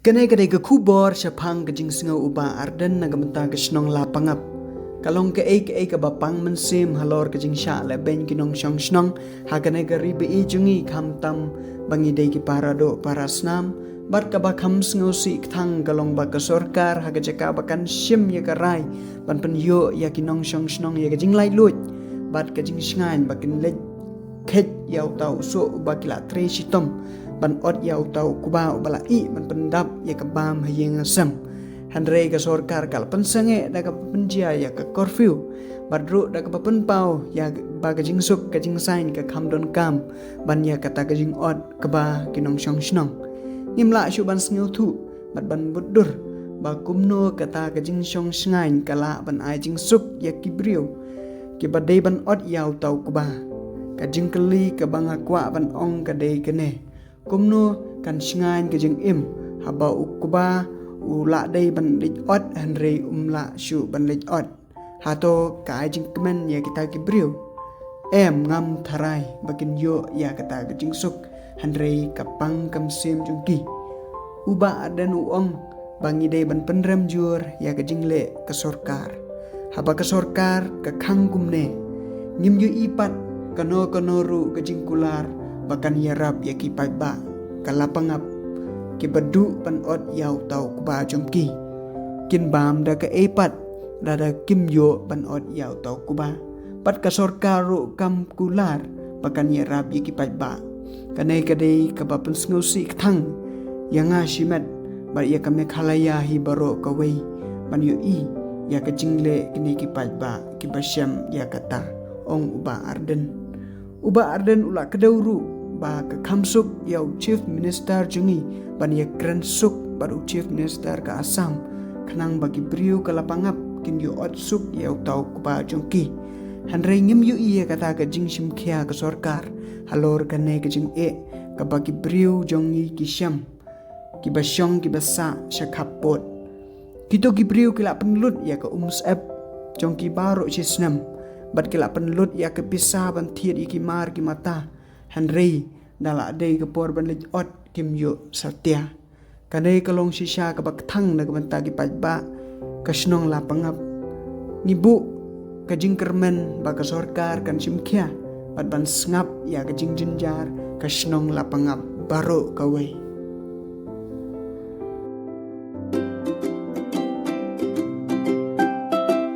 Kanai kadai ke kubor syapang ke jing sengau uba arden na gamenta ke snong lapangap. Kalong ke ei ke bapang mensim halor ke jing sya le ben kinong syong snong ha kanai ke ribe i jungi kam tam bangi dei ki parado parasnam bat ka bakam sengau si thang kalong ba ke sorkar ha ke jaka bakan sim ya ke rai ban pen yo ya kinong syong snong ya ke jing lai lut bat ke jing sngain bakin le khet yau tau so ba kila tre sitom ban ot yau tau kuba bala i ban pendap ya ke bam hayeng asam handre ka sorkar kal pensange da ka penjia ya ka curfew badru da ka penpau ya ba ka jingsuk ka jingsain ka kamdon kam ban ya kata ka jing ot ka ba kinong syong snong nimla shu ban sngiu thu bat ban budur ba kumno kata ka jing syong sngain kala ban ai jingsuk ya kibriu ki ba dei ban ot yau tau kuba ka jing keli ka banga kwa ban ong ka dei kene kumno kan sngain ka jing im haba ukuba ula dei ban lit ot handre umla shu ban lit ot hato ka jing kemen ya kita kibriu em ngam tharai bakin yo ya kata ka jing suk handre kapang kam sim jungki uba dan uong bangi dei ban penrem jur ya ka jing le ka sorkar haba ka sorkar ka khangkumne ngim yu ipat kano ru ka jing kular bakan yarap ya ki ba kalapangap ki badu pan ot yau tau kuba jomki kin bam da ka epat da kim yo pan ot yau tau kuba pat ka sorkaru kam kular bakan yarap ya ki ba kanai kadai ka ba pen sngusi thang yanga shimat bar ya ka mekhalaya hi baro ka wei ban yu i ya ka jingle kini ki ba ki basyam ya kata ong uba arden ula kedauru ba ka khamsuk yau chief minister jungi ban ya kran suk baru chief minister ka Assam khanang bagi briu ka lapangap kin yu ot suk yau tau kuba jongki handrai ngim yu iya kata ka jing sim khia ka sorkar halor ka ne ka jing ka bagi briu jongi ki syam ki basyong ki basa syakapot kito ki briu kila penlut ya ka app jongki baru sisnam bat kila penlut ya ke pisah ban thiet iki mar ki mata Henry dala dei ke por ban lit ot kim yo satya kanai kalong sisha ka bakthang na banta ki pajba kasnong lapangap nibu ka jingkermen ba ka sorkar kan simkhya bat ban sngap ya ka jingjinjar kasnong lapangap baro kawai